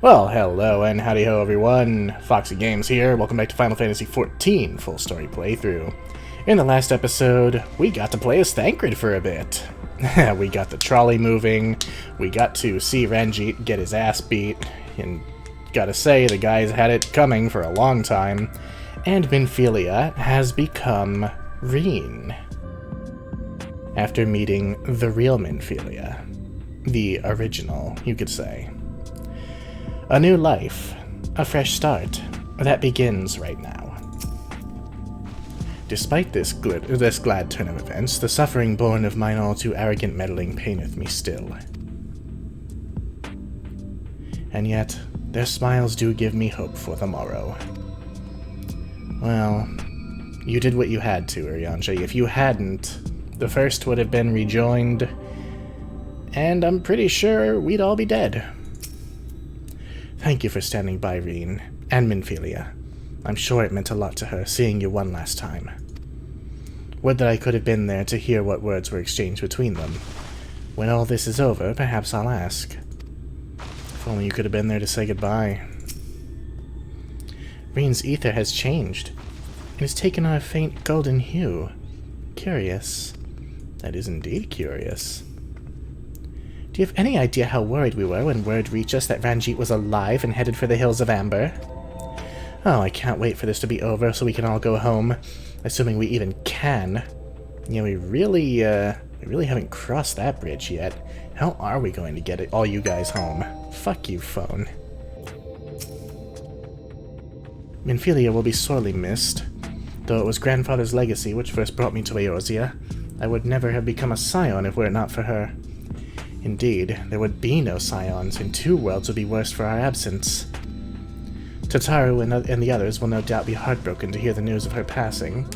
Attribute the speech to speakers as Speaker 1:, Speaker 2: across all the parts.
Speaker 1: Well, hello and howdy-ho everyone, Foxy Games here. Welcome back to Final Fantasy XIV Full Story Playthrough. In the last episode, we got to play as Thancred for a bit. We got the trolley moving, we got to see Ranjit get his ass beat, and gotta say, the guy's had it coming for a long time, and Minfilia has become Reen. After meeting the real Minfilia. The original, you could say. A new life, a fresh start, that begins right now. Despite this glad turn of events, the suffering born of mine all too arrogant meddling paineth me still. And yet, their smiles do give me hope for the morrow. Well, you did what you had to, Urianger. If you hadn't, the first would have been rejoined, and I'm pretty sure we'd all be dead. Thank you for standing by, Reen, and Minfilia. I'm sure it meant a lot to her, seeing you one last time. Would that I could have been there to hear what words were exchanged between them. When all this is over, perhaps I'll ask. If only you could have been there to say goodbye. Reen's ether has changed. It has taken on a faint golden hue. Curious. That is indeed curious. Do you have any idea how worried we were when word reached us that Ranjit was alive and headed for the Hills of Amber? Oh, I can't wait for this to be over so we can all go home, assuming we even can. Yeah, we really haven't crossed that bridge yet. How are we going to get all you guys home? Fuck you, phone. Minfilia will be sorely missed. Though it was grandfather's legacy which first brought me to Eorzea, I would never have become a scion if were it not for her. Indeed, there would be no scions, and two worlds would be worse for our absence. Tataru and the others will no doubt be heartbroken to hear the news of her passing.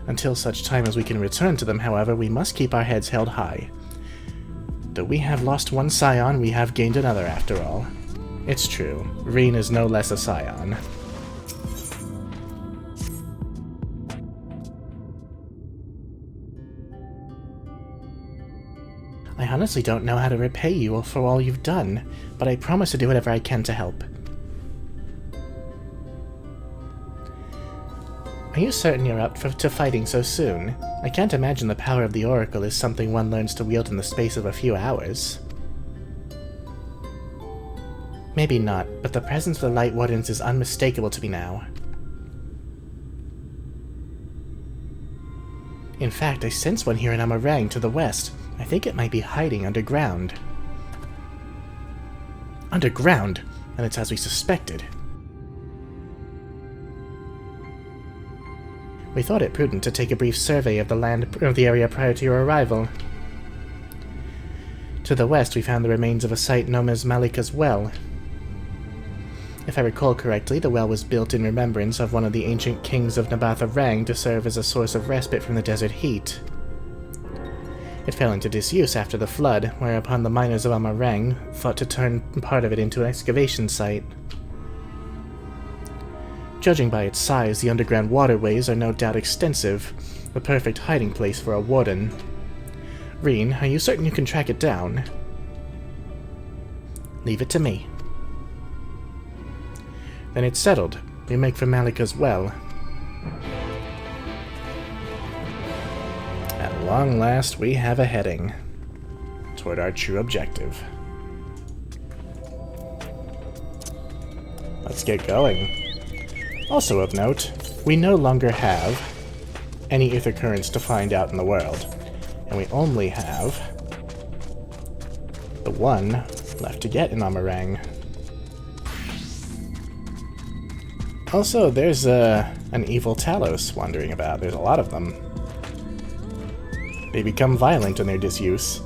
Speaker 1: Until such time as we can return to them, however, we must keep our heads held high. Though we have lost one scion, we have gained another after all. It's true, Reen is no less a scion. I honestly don't know how to repay you for all you've done, but I promise to do whatever I can to help. Are you certain you're up to fighting so soon? I can't imagine the power of the Oracle is something one learns to wield in the space of a few hours. Maybe not, but the presence of the Lightwardens is unmistakable to me now. In fact, I sense one here in Araeng to the west. I think it might be hiding underground. Underground? And it's as we suspected. We thought it prudent to take a brief survey of the area prior to your arrival. To the west, we found the remains of a site known as Malika's Well. If I recall correctly, the well was built in remembrance of one of the ancient kings of Araeng to serve as a source of respite from the desert heat. It fell into disuse after the flood, whereupon the miners of Araeng thought to turn part of it into an excavation site. Judging by its size, the underground waterways are no doubt extensive, the perfect hiding place for a warden. Reen, are you certain you can track it down? Leave it to me. Then it's settled. We make for Malika's Well. At long last, we have a heading toward our true objective. Let's get going. Also of note, we no longer have any ether currents to find out in the world, and we only have the one left to get in Araeng. Also, there's an evil Talos wandering about. There's a lot of them. They become violent in their disuse.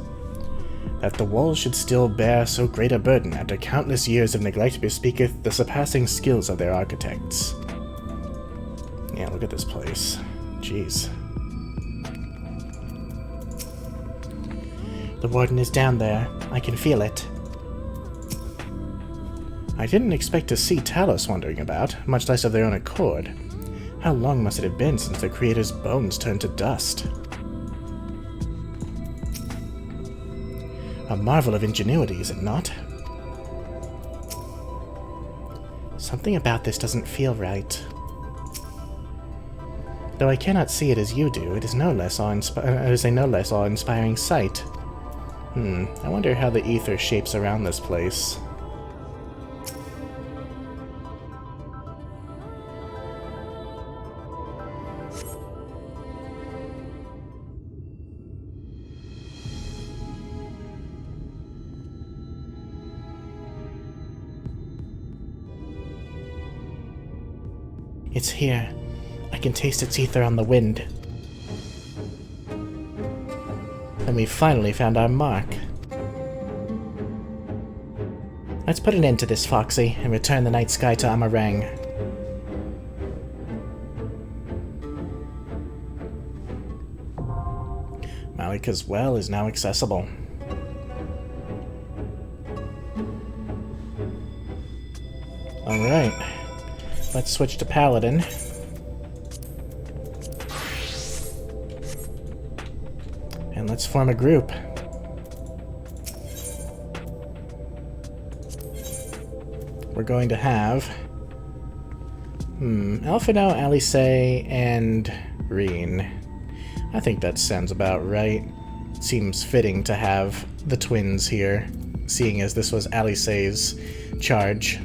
Speaker 1: That the walls should still bear so great a burden after countless years of neglect bespeaketh the surpassing skills of their architects. Yeah, look at this place. Jeez. The warden is down there. I can feel it. I didn't expect to see Talos wandering about, much less of their own accord. How long must it have been since the creator's bones turned to dust? A marvel of ingenuity, is it not? Something about this doesn't feel right. Though I cannot see it as you do, it is no less awe-inspiring sight. I wonder how the ether shapes around this place. It's here. I can taste its ether on the wind. And we finally found our mark. Let's put an end to this, Foxy, and return the night sky to Araeng. Malika's well is now accessible. Alright. Let's switch to Paladin. And let's form a group. We're going to have Alphino, Alice, and Reen. I think that sounds about right. Seems fitting to have the twins here, seeing as this was Alice's charge.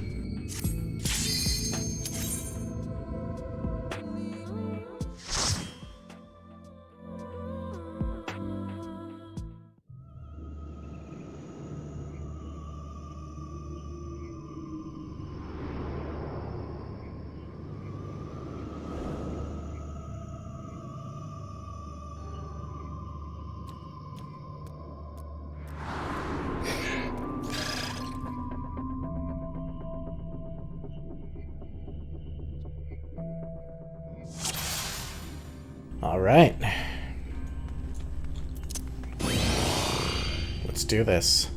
Speaker 1: Alright. Let's do this.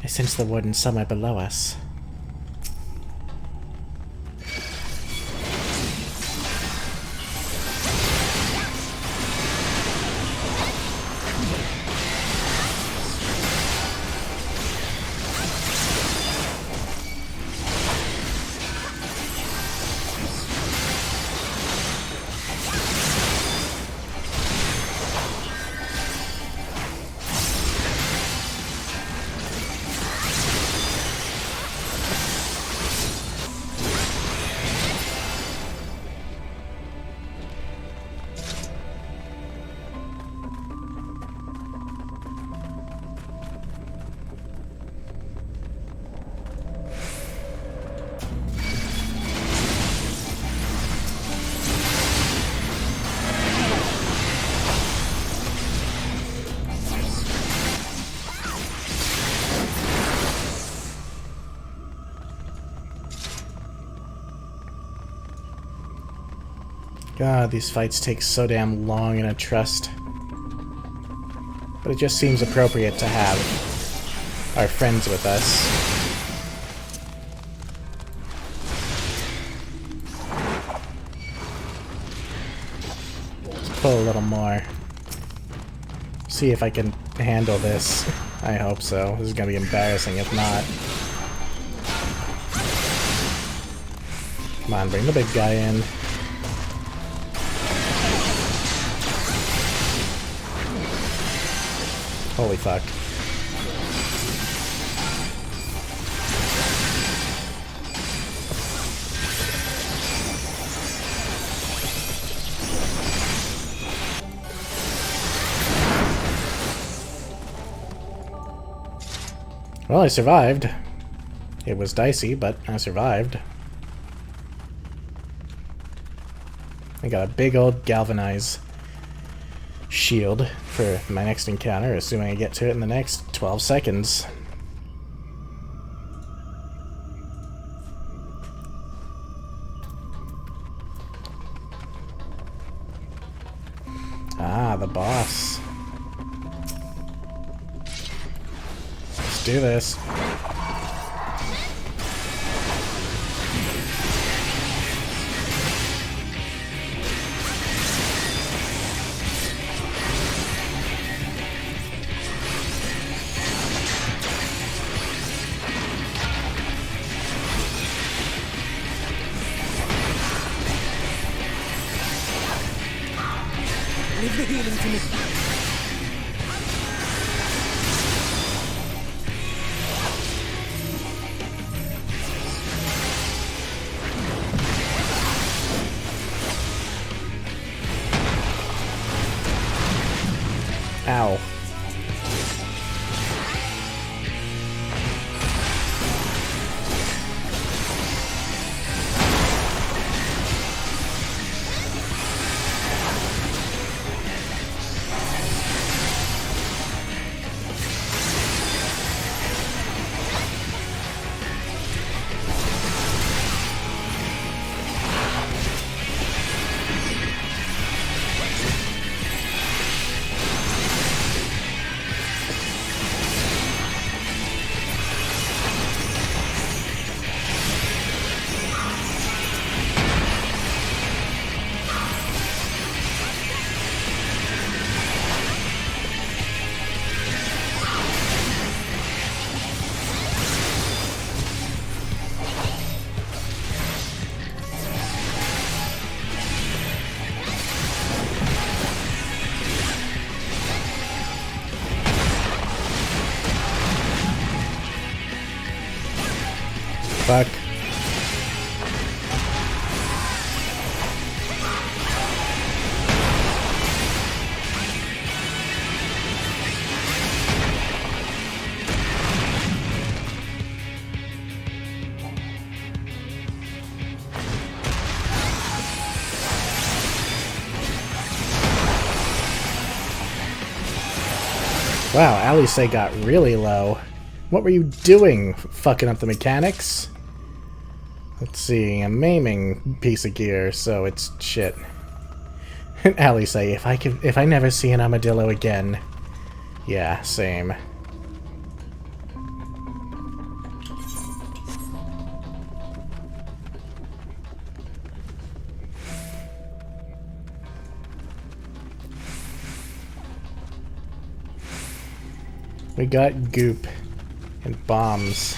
Speaker 1: I sense the warden somewhere below us. God, these fights take so damn long in a trust. But it just seems appropriate to have our friends with us. Let's pull a little more. See if I can handle this. I hope so. This is gonna be embarrassing if not. Come on, bring the big guy in. Holy fuck. Well, I survived. It was dicey, but I survived. I got a big old galvanize shield for my next encounter, assuming I get to it in the next 12 seconds. Ah, the boss. Let's do this.
Speaker 2: appealing to me.
Speaker 1: Ow. Fuck. Wow, Alice got really low. What were you doing? Fucking up the mechanics? Let's see, a maiming piece of gear, so it's shit. Alice, if I never see an armadillo again. Yeah, same. We got goop and bombs.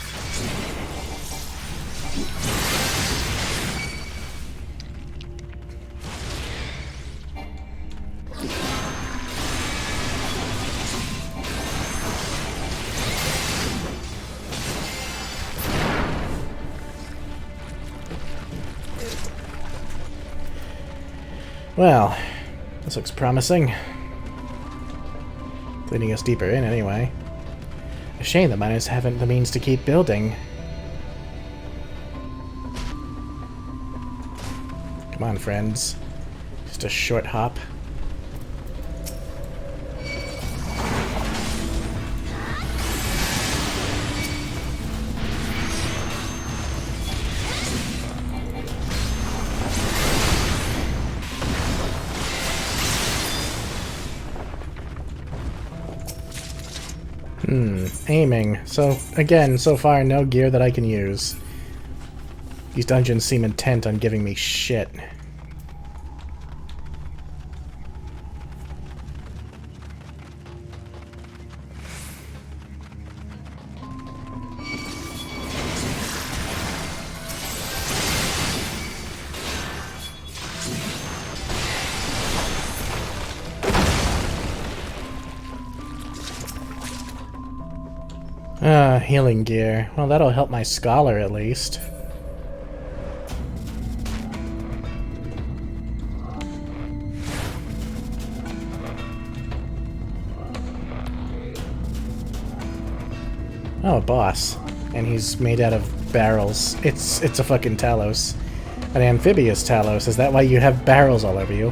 Speaker 1: Well, this looks promising. Leading us deeper in, anyway. A shame the miners haven't the means to keep building. Come on, friends. Just a short hop. Aiming. So, again, so far, no gear that I can use. These dungeons seem intent on giving me shit. Healing gear. Well, that'll help my scholar at least. Oh, a boss. And he's made out of barrels. It's a fucking Talos. An amphibious Talos. Is that why you have barrels all over you?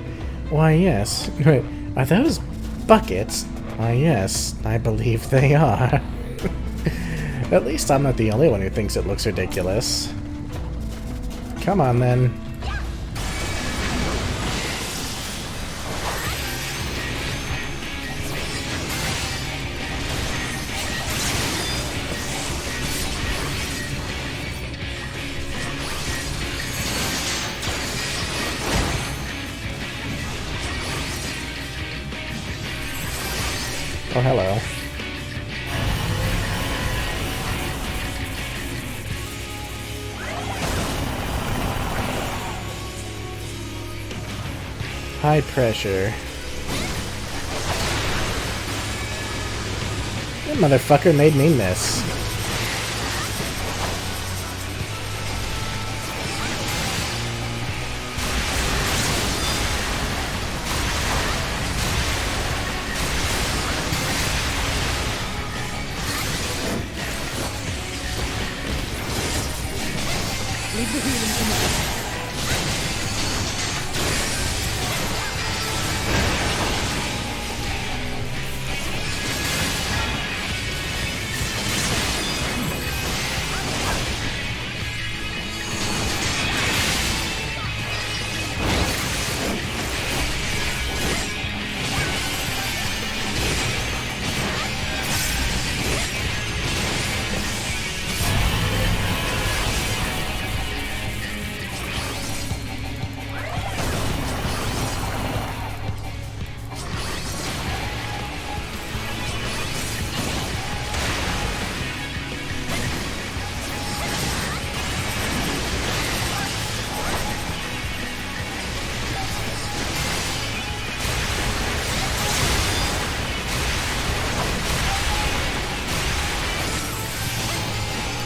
Speaker 1: Why, yes. Are those buckets? Why, yes. I believe they are. At least I'm not the only one who thinks it looks ridiculous. Come on, then. Oh, hello. High pressure. That motherfucker made me miss.
Speaker 2: Leave the healing to me.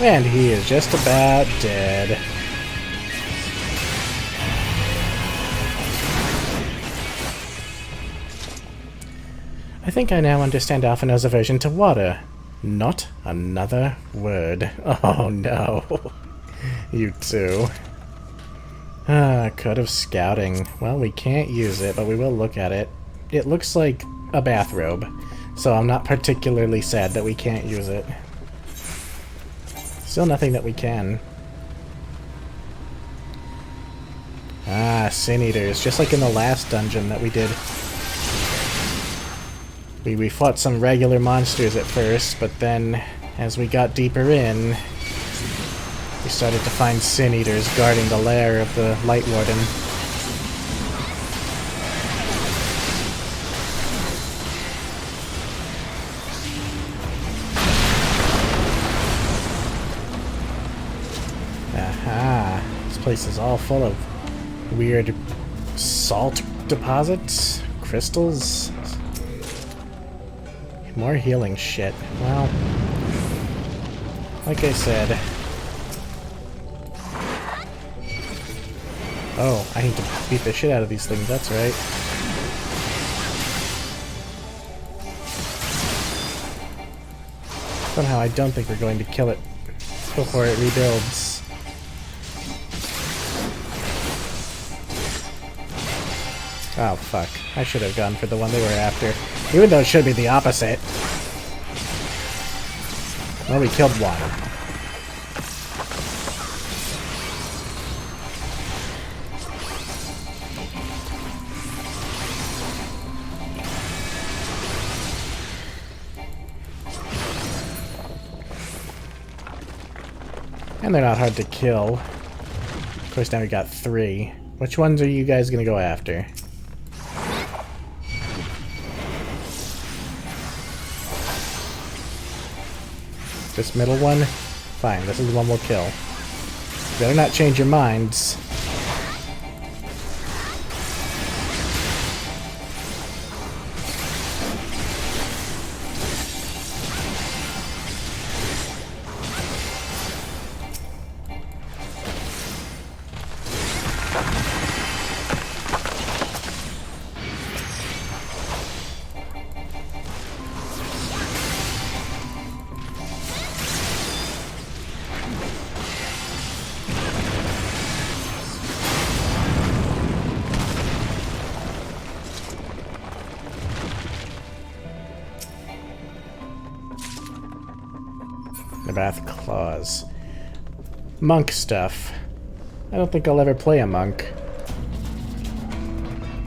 Speaker 1: And he is just about dead. I think I now understand Alphinaud's aversion to water. Not another word. Oh no. You too. Code of Scouting. Well, we can't use it, but we will look at it. It looks like a bathrobe, so I'm not particularly sad that we can't use it. Still nothing that we can. Ah, Sin Eaters, just like in the last dungeon that we did. We fought some regular monsters at first, but then, as we got deeper in, we started to find Sin Eaters guarding the lair of the Lightwarden. Aha! This place is all full of weird salt deposits, crystals. More healing shit. Well, like I said... Oh, I need to beat the shit out of these things, that's right. Somehow I don't think we're going to kill it before it rebuilds. Oh, fuck. I should have gone for the one they were after. Even though it should be the opposite. Well, we killed one. And they're not hard to kill. Of course, now we got 3. Which ones are you guys gonna go after? This middle one? Fine, this is the one we'll kill. Better not change your minds. Nabath Claws. Monk stuff. I don't think I'll ever play a monk.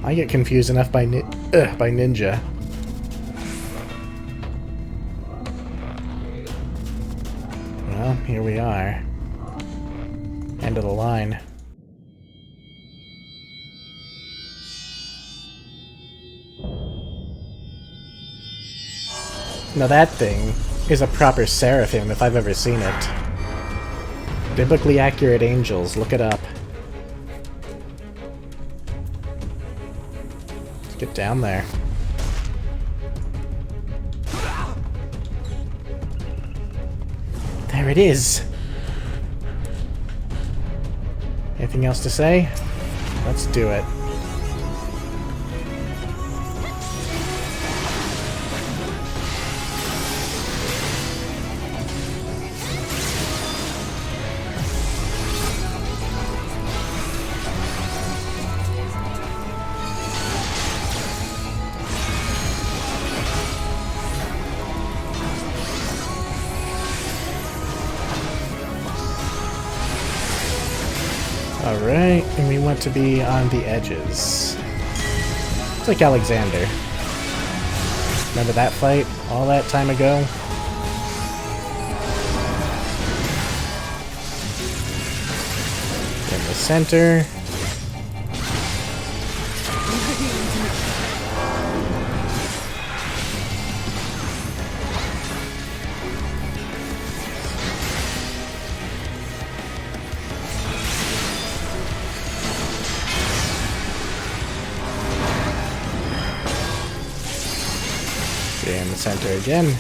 Speaker 1: I get confused enough by ninja. Well, here we are. End of the line. Now that thing is a proper seraphim if I've ever seen it. Biblically accurate angels, look it up. Let's get down there. There it is! Anything else to say? Let's do it. Alright, and we want to be on the edges. It's like Alexander. Remember that fight all that time ago? In the center. In the center again.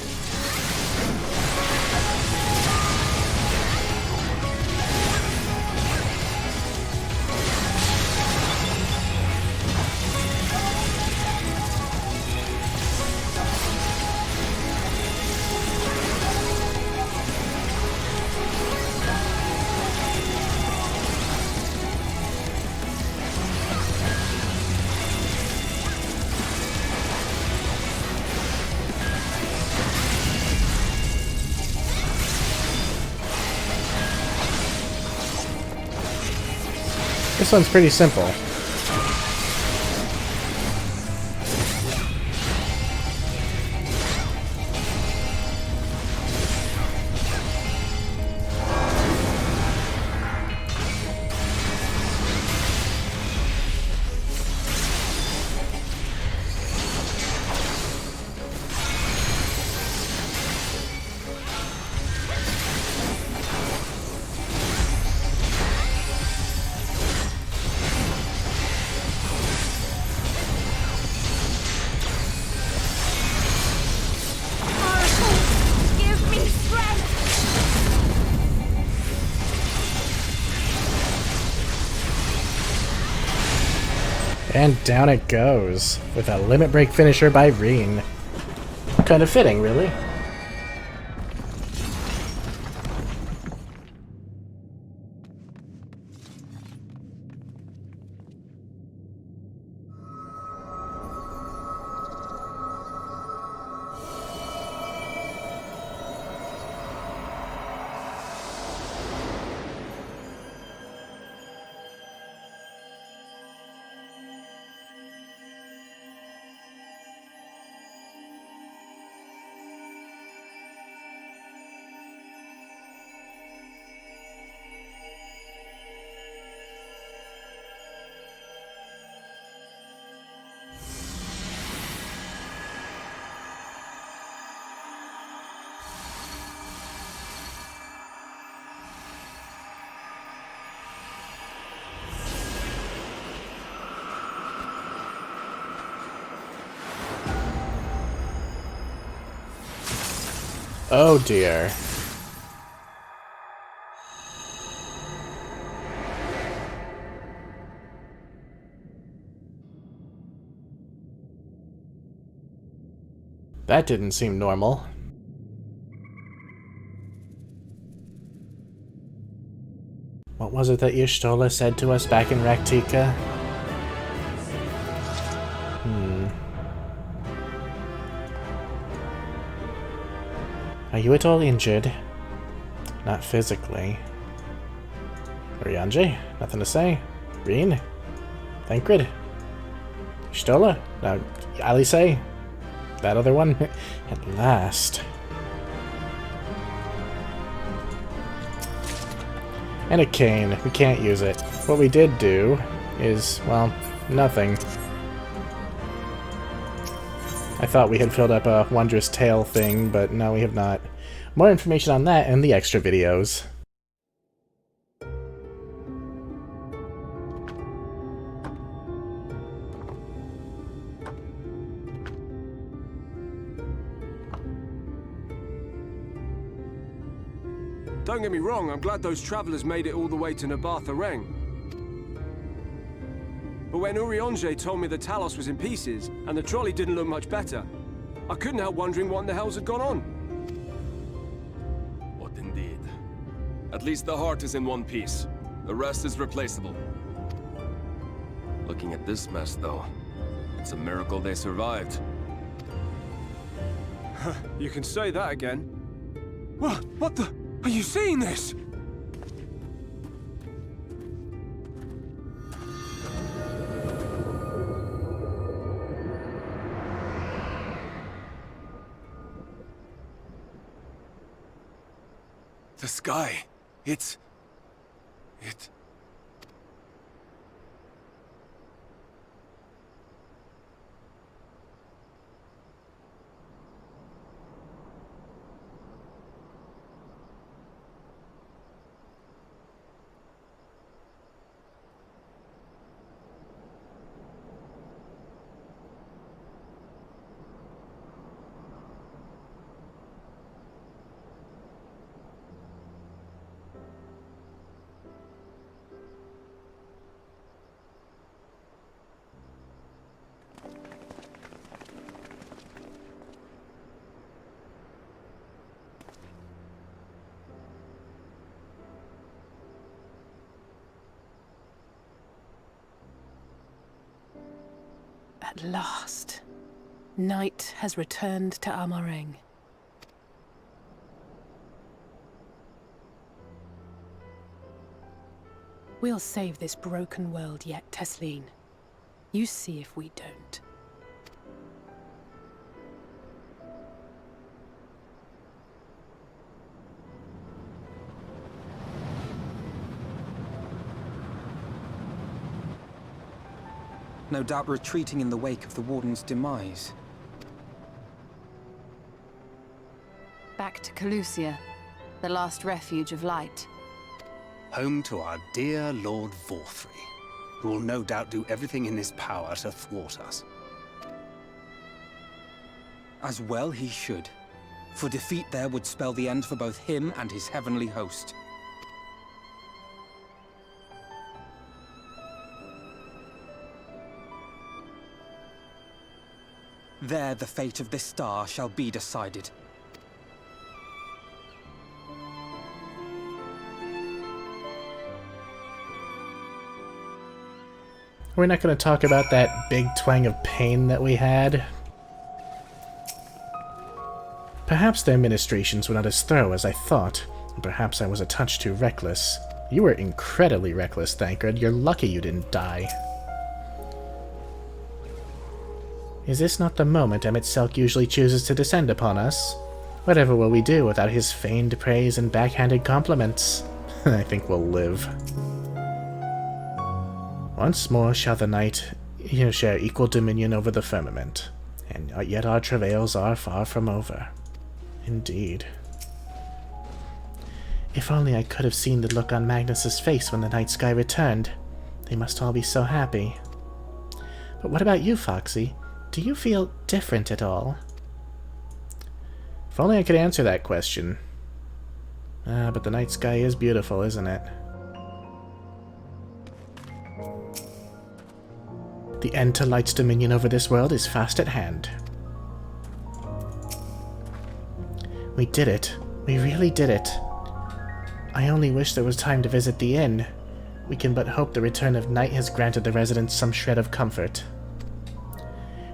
Speaker 1: This one's pretty simple. And down it goes, with a limit break finisher by Reen. Kind of fitting, really. Oh dear. That didn't seem normal. What was it that Y'shtola said to us back in Raktika? Are you at all injured? Not physically. Urianger? Nothing to say? Reen? Thancred? Y'shtola? Now, Alice? That other one? At last. And a cane. We can't use it. What we did do is, well, nothing. I thought we had filled up a wondrous tale thing, but no, we have not. More information on that in the extra videos.
Speaker 3: Don't get me wrong, I'm glad those travelers made it all the way to Araeng. But when Urianger told me the Talos was in pieces, and the trolley didn't look much better, I couldn't help wondering what in the hells had gone on.
Speaker 4: What indeed? At least the heart is in one piece. The rest is replaceable. Looking at this mess, though, it's a miracle they survived.
Speaker 3: You can say that again. What the? Are you seeing this?
Speaker 4: The sky. It...
Speaker 2: At last, night has returned to Araeng. We'll save this broken world yet, Tesleen. You see if we don't.
Speaker 5: No doubt retreating in the wake of the Warden's demise.
Speaker 6: Back to Calusia, the last refuge of light.
Speaker 7: Home to our dear Lord Vorthry, who will no doubt do everything in his power to thwart us.
Speaker 5: As well he should, for defeat there would spell the end for both him and his heavenly host. There the fate of this star shall be decided.
Speaker 1: We're not going to talk about that big twang of pain that we had. Perhaps the administrations were not as thorough as I thought, and perhaps I was a touch too reckless. You were incredibly reckless, Thancred. You're lucky you didn't die. Is this not the moment Emet-Selch usually chooses to descend upon us? Whatever will we do without his feigned praise and backhanded compliments? I think we'll live. Once more shall the night share equal dominion over the firmament, and yet our travails are far from over. Indeed. If only I could have seen the look on Magnus's face when the night sky returned. They must all be so happy. But what about you, Foxy? Do you feel different at all? If only I could answer that question. But the night sky is beautiful, isn't it? The end to light's dominion over this world is fast at hand. We did it. We really did it. I only wish there was time to visit the inn. We can but hope the return of night has granted the residents some shred of comfort.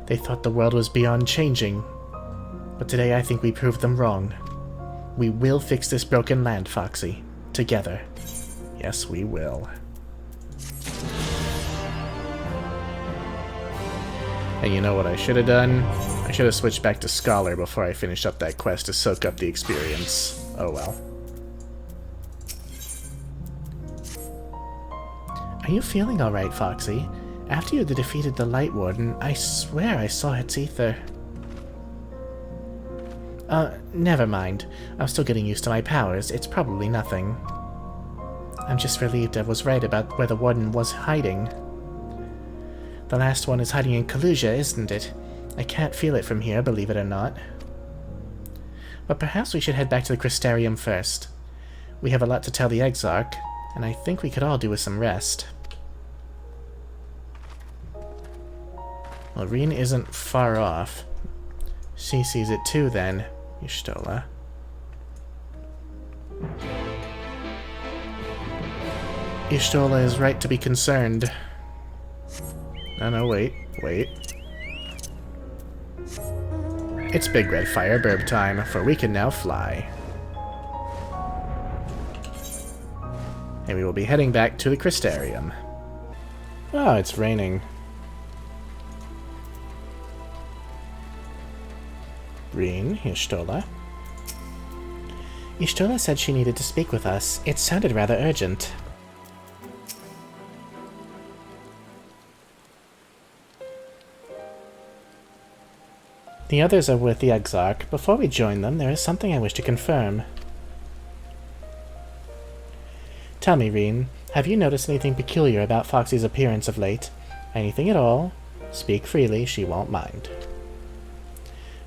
Speaker 1: They thought the world was beyond changing, but today I think we proved them wrong. We will fix this broken land, Foxy. Together. Yes, we will. And you know what I should have done? I should have switched back to Scholar before I finished up that quest to soak up the experience. Oh well. Are you feeling alright, Foxy? After you defeated the Lightwarden, I swear I saw its ether. Never mind. I'm still getting used to my powers. It's probably nothing. I'm just relieved I was right about where the Warden was hiding. The last one is hiding in Calusia, isn't it? I can't feel it from here, believe it or not. But perhaps we should head back to the Crystarium first. We have a lot to tell the Exarch, and I think we could all do with some rest. Well, Reen isn't far off. She sees it too, then, Y'shtola. Y'shtola is right to be concerned. No, wait. It's Big Red Firebird time, for we can now fly. And we will be heading back to the Crystarium. Oh, it's raining. Reen, Y'shtola. Y'shtola said she needed to speak with us. It sounded rather urgent. The others are with the Exarch. Before we join them, there is something I wish to confirm. Tell me, Reen, have you noticed anything peculiar about Foxy's appearance of late? Anything at all? Speak freely, she won't mind.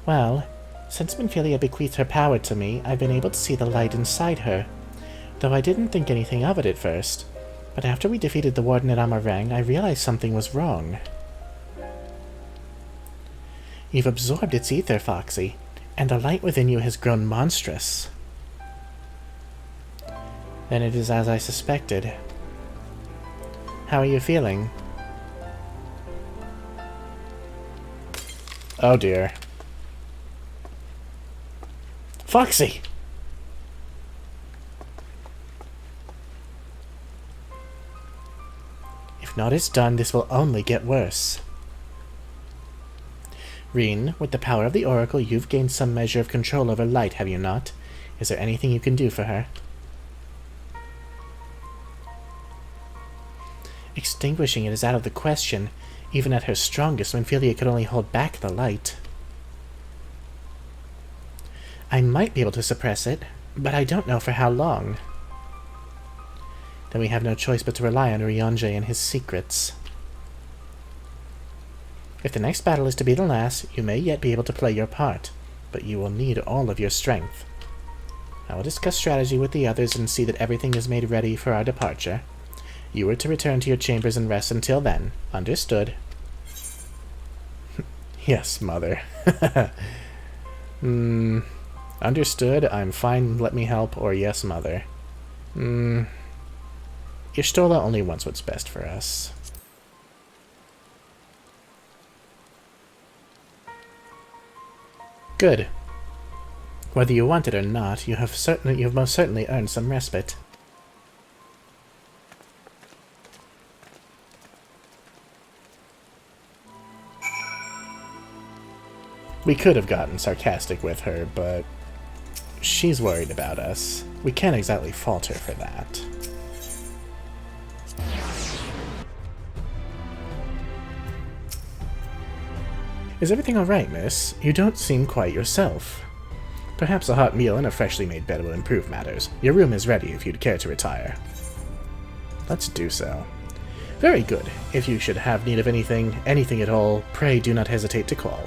Speaker 1: Well, since Minfilia bequeathed her power to me, I've been able to see the light inside her. Though I didn't think anything of it at first. But after we defeated the Warden at Araeng, I realized something was wrong. You've absorbed its ether, Foxy, and the light within you has grown monstrous. Then it is as I suspected. How are you feeling? Oh dear. Foxy! If not is done, this will only get worse. Reen, with the power of the Oracle, you've gained some measure of control over light, have you not? Is there anything you can do for her? Extinguishing it is out of the question. Even at her strongest, Minfilia could only hold back the light. I might be able to suppress it, but I don't know for how long. Then we have no choice but to rely on Ryonje and his secrets. If the next battle is to be the last, you may yet be able to play your part, but you will need all of your strength. I will discuss strategy with the others and see that everything is made ready for our departure. You are to return to your chambers and rest until then. Understood? Yes, Mother. Understood, I'm fine, let me help, or yes, Mother. Y'shtola only wants what's best for us. Good. Whether you want it or not, you have most certainly earned some respite. We could have gotten sarcastic with her, but she's worried about us. We can't exactly fault her for that. Is everything alright, miss? You don't seem quite yourself. Perhaps a hot meal and a freshly made bed will improve matters. Your room is ready if you'd care to retire. Let's do so. Very good. If you should have need of anything at all, pray do not hesitate to call.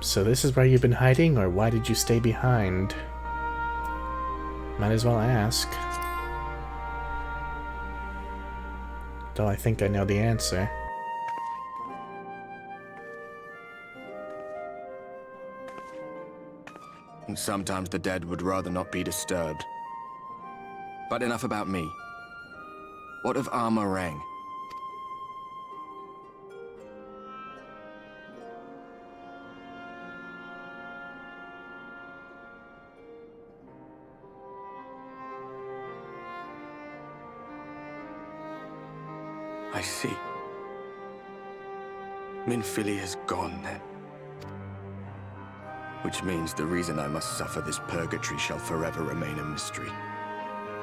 Speaker 1: So this is where you've been hiding, or why did you stay behind? Might as well ask. Though I think I know the answer.
Speaker 8: Sometimes the dead would rather not be disturbed. But enough about me. What of Araeng? I see. Minfilia is gone, then. Which means the reason I must suffer this purgatory shall forever remain a mystery.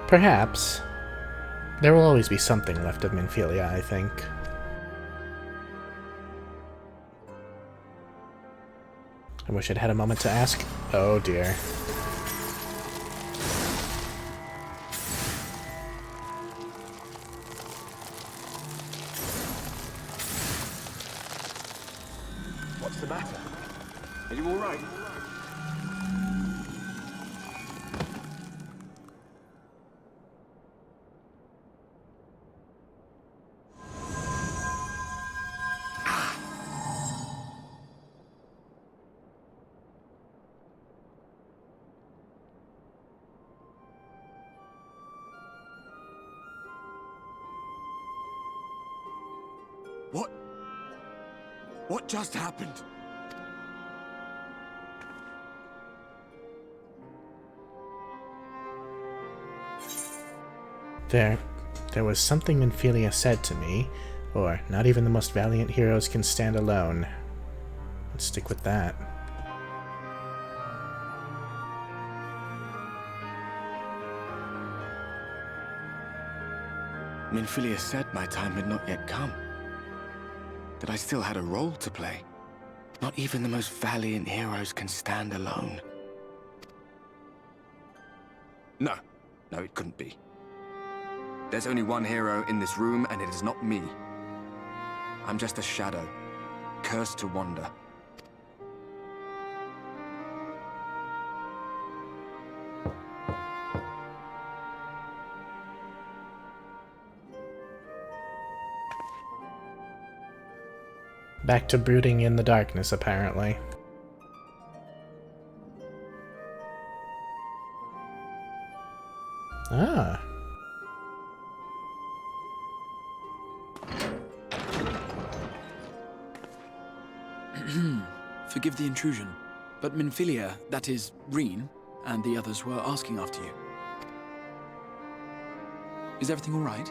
Speaker 1: Perhaps. There will always be something left of Minfilia, I think. I wish I'd had a moment to ask. Oh dear.
Speaker 9: What's the matter? Are you all right?
Speaker 8: What just happened?
Speaker 1: There was something Minfilia said to me, or not even the most valiant heroes can stand alone. Let's stick with that.
Speaker 8: Minfilia said my time had not yet come. That I still had a role to play. Not even the most valiant heroes can stand alone. No, it couldn't be. There's only one hero in this room, and it is not me. I'm just a shadow, cursed to wander.
Speaker 1: Back to brooding in the darkness, apparently. Ah.
Speaker 10: Forgive the intrusion, but Minfilia, that is, Reen, and the others were asking after you. Is everything all right?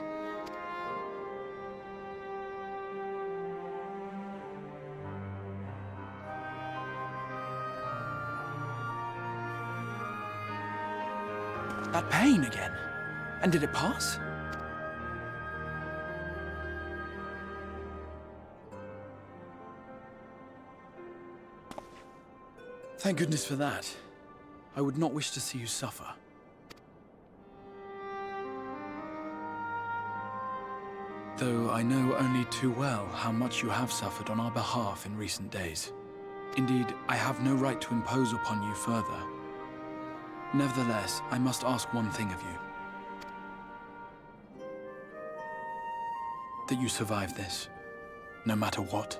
Speaker 10: That pain again? And did it pass? Thank goodness for that. I would not wish to see you suffer. Though I know only too well how much you have suffered on our behalf in recent days. Indeed, I have no right to impose upon you further. Nevertheless, I must ask one thing of you. That you survive this, no matter what.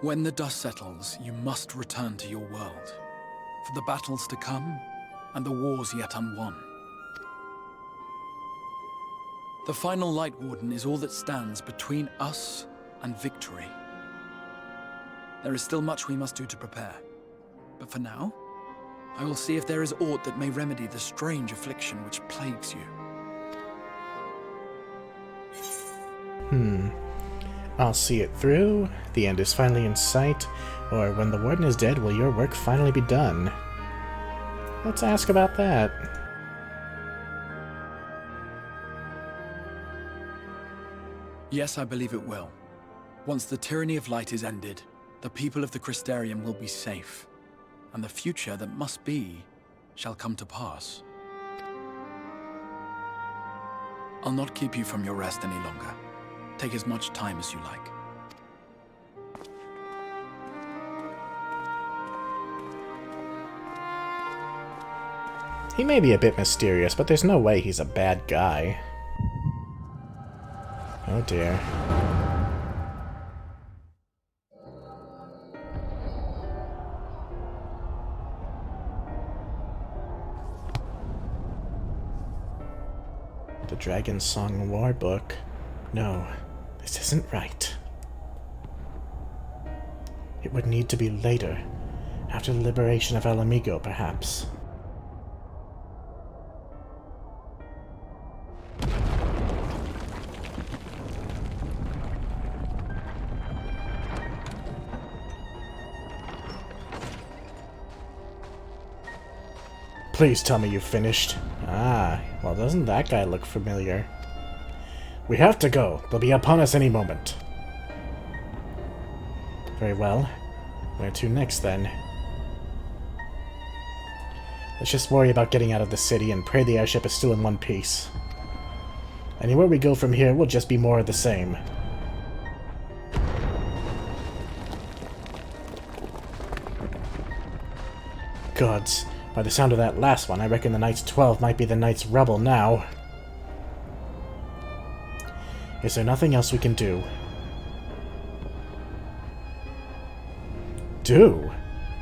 Speaker 10: When the dust settles, you must return to your world, for the battles to come, and the wars yet unwon. The final Lightwarden is all that stands between us and victory. There is still much we must do to prepare, but for now, I will see if there is aught that may remedy the strange affliction which plagues you.
Speaker 1: I'll see it through, the end is finally in sight, or when the Warden is dead, will your work finally be done? Let's ask about that.
Speaker 10: Yes, I believe it will. Once the tyranny of light is ended, the people of the Crystarium will be safe, and the future that must be shall come to pass. I'll not keep you from your rest any longer. Take as much time as you like.
Speaker 1: He may be a bit mysterious, but there's no way he's a bad guy. Oh dear. The Dragon Song War Book. No, this isn't right. It would need to be later, after the liberation of El Amigo, perhaps. Please tell me you've finished. Ah, well, doesn't that guy look familiar? We have to go. They'll be upon us any moment. Very well. Where to next, then? Let's just worry about getting out of the city and pray the airship is still in one piece. Anywhere we go from here will just be more of the same. Gods, by the sound of that last one, I reckon the Knight's 12 might be the Knight's rebel now. Is there nothing else we can do?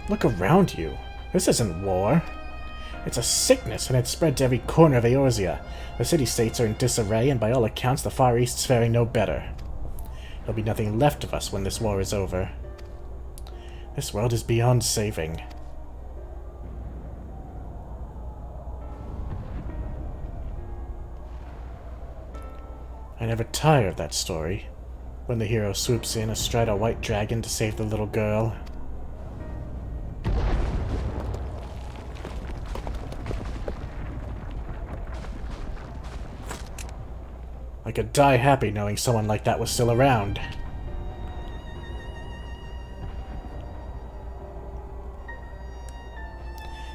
Speaker 1: Look around you. This isn't war. It's a sickness, and it's spread to every corner of Eorzea. The city-states are in disarray, and by all accounts the Far East's faring no better. There'll be nothing left of us when this war is over. This world is beyond saving. I never tire of that story. When the hero swoops in astride a white dragon to save the little girl. I could die happy knowing someone like that was still around.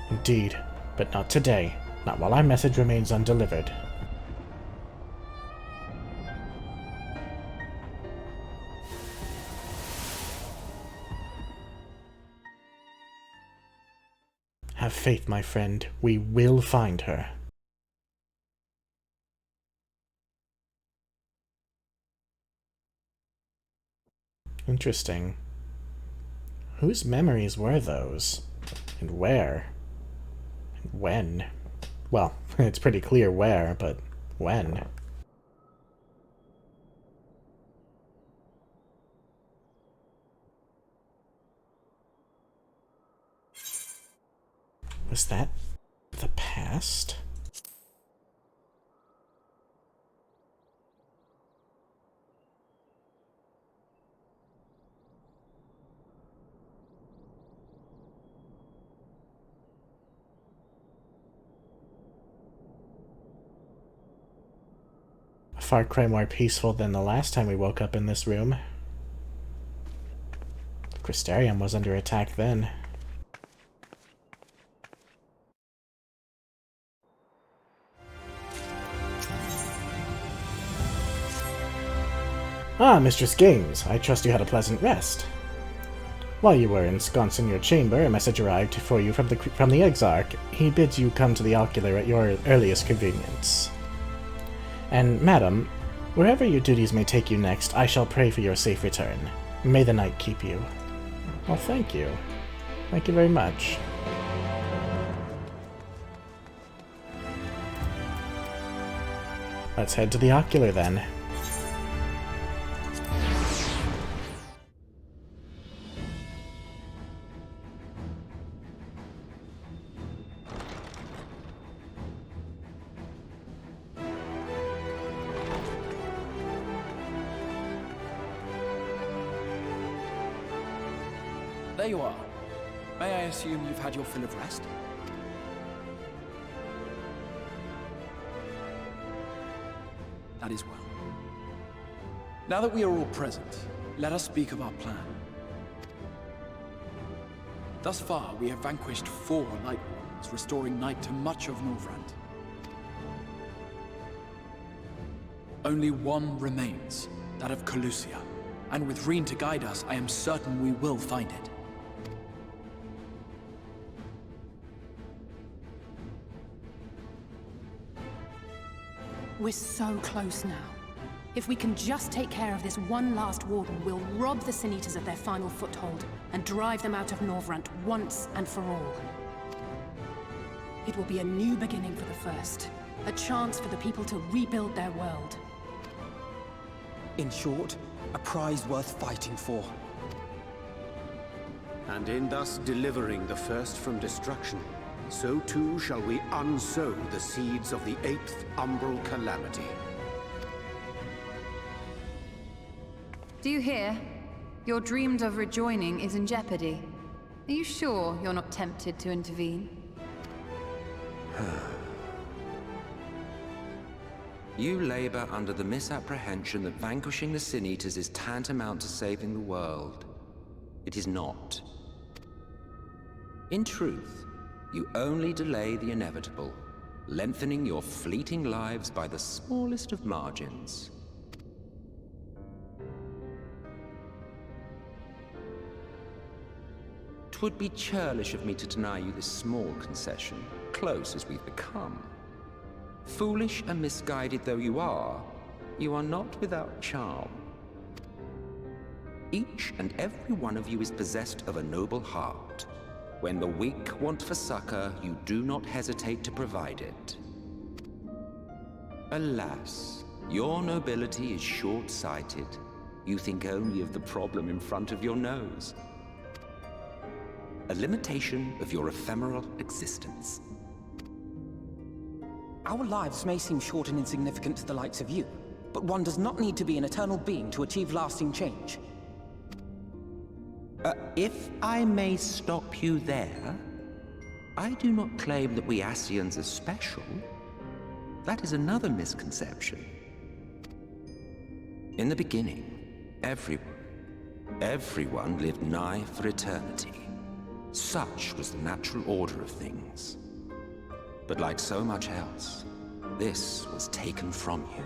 Speaker 1: Indeed, but not today. Not while our message remains undelivered. Have faith, my friend. We will find her. Interesting. Whose memories were those? And where? And when? Well, it's pretty clear where, but when? Was that the past? A far cry more peaceful than the last time we woke up in this room. Crystarium was under attack then. Ah, Mistress Games, I trust you had a pleasant rest. While you were ensconced in your chamber, a message arrived for you from the Exarch. He bids you come to the Ocular at your earliest convenience. And, madam, wherever your duties may take you next, I shall pray for your safe return. May the night keep you. Well, thank you. Thank you very much. Let's head to the Ocular, then.
Speaker 10: There you are. May I assume you've had your fill of rest? That is well. Now that we are all present, let us speak of our plan. Thus far, we have vanquished 4 Lightwardens, restoring Night to much of Norvrand. Only one remains, that of Calusia. And with Reen to guide us, I am certain we will find it.
Speaker 2: We're so close now. If we can just take care of this one last warden, we'll rob the Sin Eaters of their final foothold and drive them out of Norvrand once and for all. It will be a new beginning for the First, a chance for the people to rebuild their world.
Speaker 5: In short, a prize worth fighting for.
Speaker 7: And in thus delivering the First from destruction, so too shall we unsow the seeds of the 8th umbral calamity.
Speaker 6: Do you hear? Your dreamed of rejoining is in jeopardy. Are you sure you're not tempted to intervene?
Speaker 11: You labor under the misapprehension that vanquishing the Sin Eaters is tantamount to saving the world. It is not. In truth, you only delay the inevitable, lengthening your fleeting lives by the smallest of margins. Twould be churlish of me to deny you this small concession, close as we've become. Foolish and misguided though you are not without charm. Each and every one of you is possessed of a noble heart. When the weak want for succor, you do not hesitate to provide it. Alas, your nobility is short-sighted. You think only of the problem in front of your nose. A limitation of your ephemeral existence.
Speaker 5: Our lives may seem short and insignificant to the likes of you, but one does not need to be an eternal being to achieve lasting change.
Speaker 11: If I may stop you there, I do not claim that we Ascians are special. That is another misconception. In the beginning, everyone lived nigh for eternity. Such was the natural order of things. But like so much else, this was taken from you.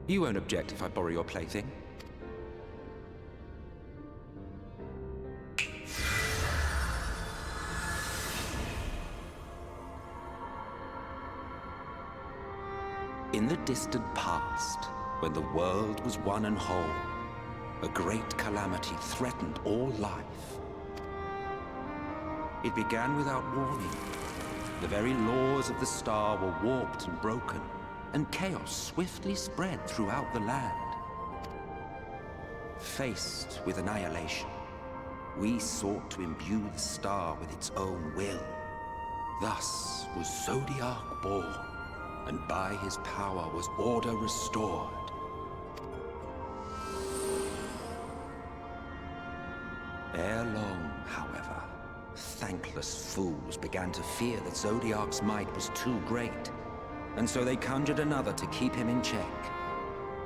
Speaker 11: You won't object if I borrow your plaything? In the distant past, when the world was one and whole, a great calamity threatened all life. It began without warning. The very laws of the star were warped and broken, and chaos swiftly spread throughout the land. Faced with annihilation, we sought to imbue the star with its own will. Thus was Zodiac born, and by his power was order restored. Ere long, however, thankless fools began to fear that Zodiac's might was too great, and so they conjured another to keep him in check.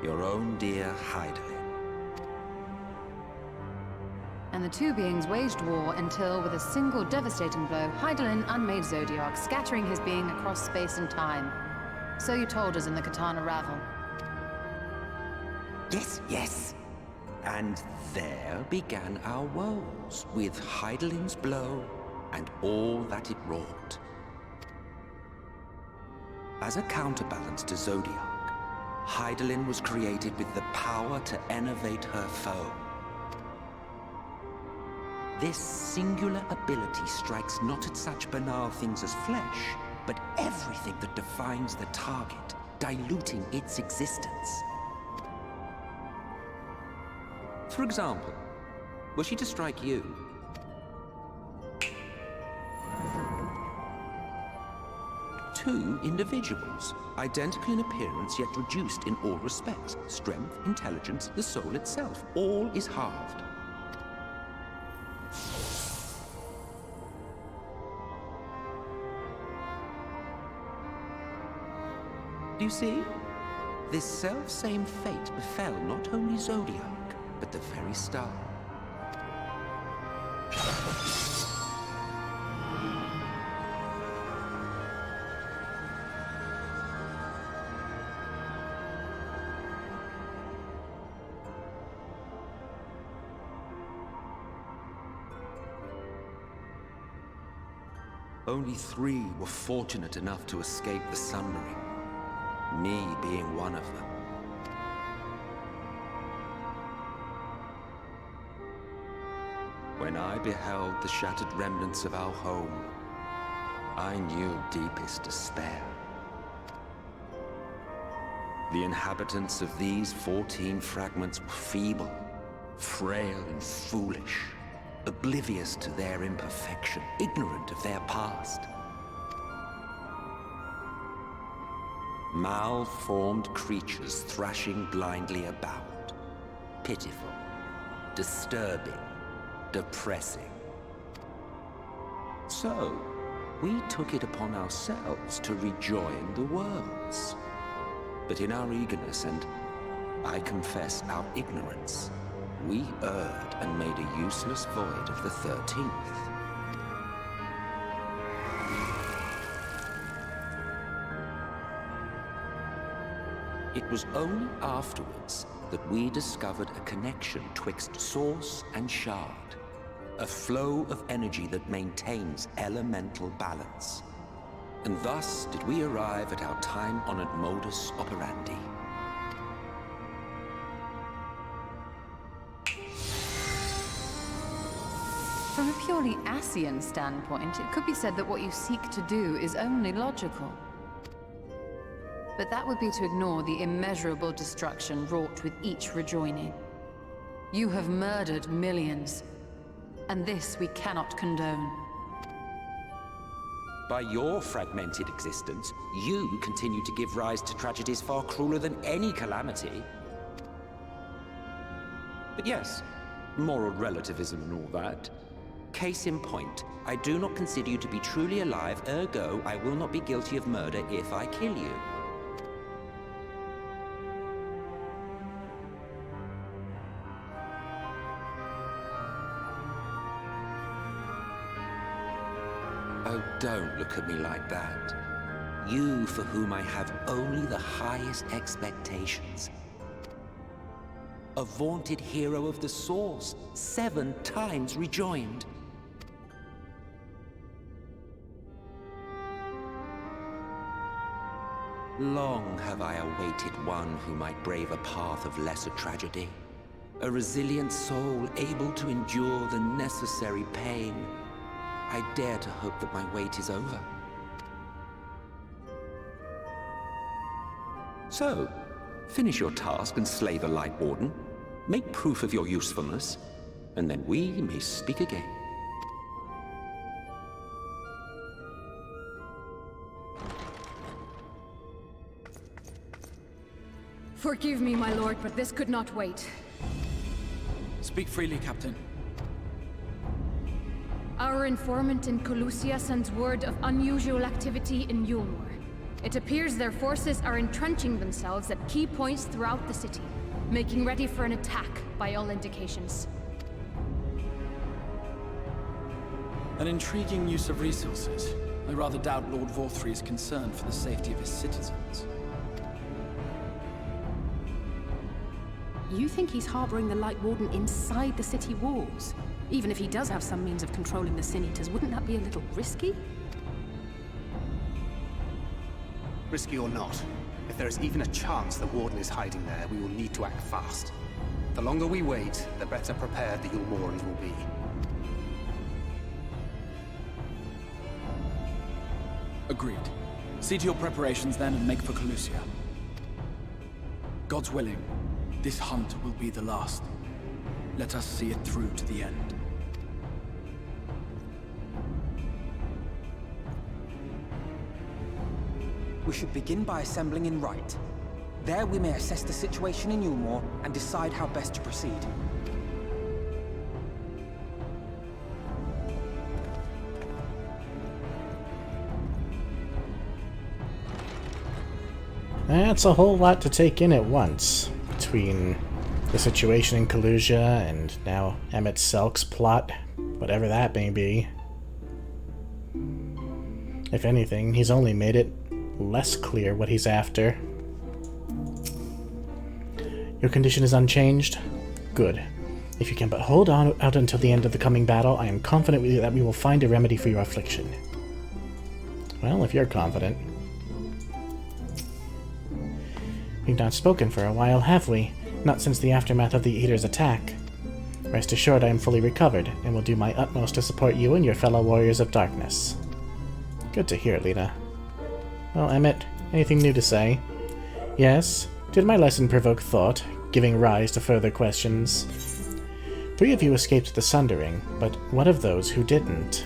Speaker 11: Your own dear Hydaelyn.
Speaker 6: And the two beings waged war until, with a single devastating blow, Hydaelyn unmade Zodiac, scattering his being across space and time. So you told us in the Katana Ravel.
Speaker 11: Yes. And there began our woes, with Hydaelyn's blow and all that it wrought. As a counterbalance to Zodiac, Hydaelyn was created with the power to enervate her foe. This singular ability strikes not at such banal things as flesh, but everything that defines the target, diluting its existence. For example, were she to strike you, two individuals, identical in appearance yet reduced in all respects. Strength, intelligence, the soul itself, all is halved. Do you see? This self-same fate befell not only Zodiac, but the very star. Only 3 were fortunate enough to escape the Sundering. Me being one of them. When I beheld the shattered remnants of our home, I knew deepest despair. The inhabitants of these 14 fragments were feeble, frail and foolish, oblivious to their imperfection, ignorant of their past. Malformed creatures thrashing blindly about. Pitiful, disturbing, depressing. So,
Speaker 7: we took it upon ourselves to rejoin the worlds. But in our eagerness and, I confess, our ignorance, we erred and made a useless void of the 13th. It was only afterwards that we discovered a connection twixt source and shard, a flow of energy that maintains elemental balance. And thus did we arrive at our time-honored modus operandi.
Speaker 6: From a purely Ascian standpoint, it could be said that what you seek to do is only logical. But that would be to ignore the immeasurable destruction wrought with each rejoining. You have murdered millions, and this we cannot condone.
Speaker 11: By your fragmented existence, you continue to give rise to tragedies far crueler than any calamity. But yes, moral relativism and all that. Case in point, I do not consider you to be truly alive, ergo I will not be guilty of murder if I kill you. Oh, don't look at me like that. You for whom I have only the highest expectations. A vaunted hero of the Source, 7 times rejoined. Long have I awaited one who might brave a path of lesser tragedy. A resilient soul able to endure the necessary pain. I dare to hope that my wait is over. So, finish your task and slay the Lightwarden. Make proof of your usefulness, and then we may speak again.
Speaker 2: Forgive me, my lord, but this could not wait.
Speaker 10: Speak freely, Captain.
Speaker 2: Our informant in Colusia sends word of unusual activity in Yulmore. It appears their forces are entrenching themselves at key points throughout the city, making ready for an attack by all indications.
Speaker 10: An intriguing use of resources. I rather doubt Lord Vorthry is concerned for the safety of his citizens.
Speaker 2: You think he's harboring the Lightwarden inside the city walls? Even if he does have some means of controlling the Sin Eaters, wouldn't that be a little risky?
Speaker 9: Risky or not, if there is even a chance the Warden is hiding there, we will need to act fast. The longer we wait, the better prepared the Yulmorans will be.
Speaker 10: Agreed. See to your preparations then and make for Colusia. God's willing, this hunt will be the last. Let us see it through to the end.
Speaker 5: We should begin by assembling in Right. There we may assess the situation in Yulmore and decide how best to proceed.
Speaker 1: That's a whole lot to take in at once, between the situation in Colusia and now Emmett Selk's plot, whatever that may be. If anything, he's only made it less clear what he's after. Your condition is unchanged? Good. If you can but hold on out until the end of the coming battle, I am confident that we will find a remedy for your affliction. Well, if you're confident. We've not spoken for a while, have we? Not since the aftermath of the Eater's attack. Rest assured I am fully recovered, and will do my utmost to support you and your fellow warriors of darkness. Good to hear, Lita. Well, Emmett, anything new to say? Yes? Did my lesson provoke thought, giving rise to further questions? 3 of you escaped the Sundering, but what of those who didn't?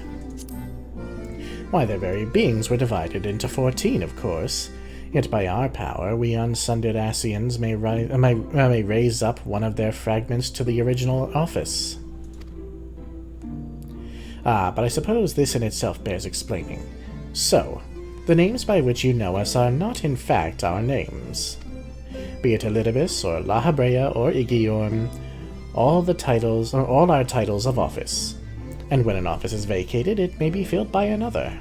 Speaker 1: Why, their very beings were divided into 14, of course. Yet by our power, we unsundered Ascians may raise up one of their fragments to the original office. Ah, but I suppose this in itself bears explaining. So, the names by which you know us are not in fact our names. Be it Elidibus, or La Habrea, or Igiorn, all our titles of office. And when an office is vacated, it may be filled by another.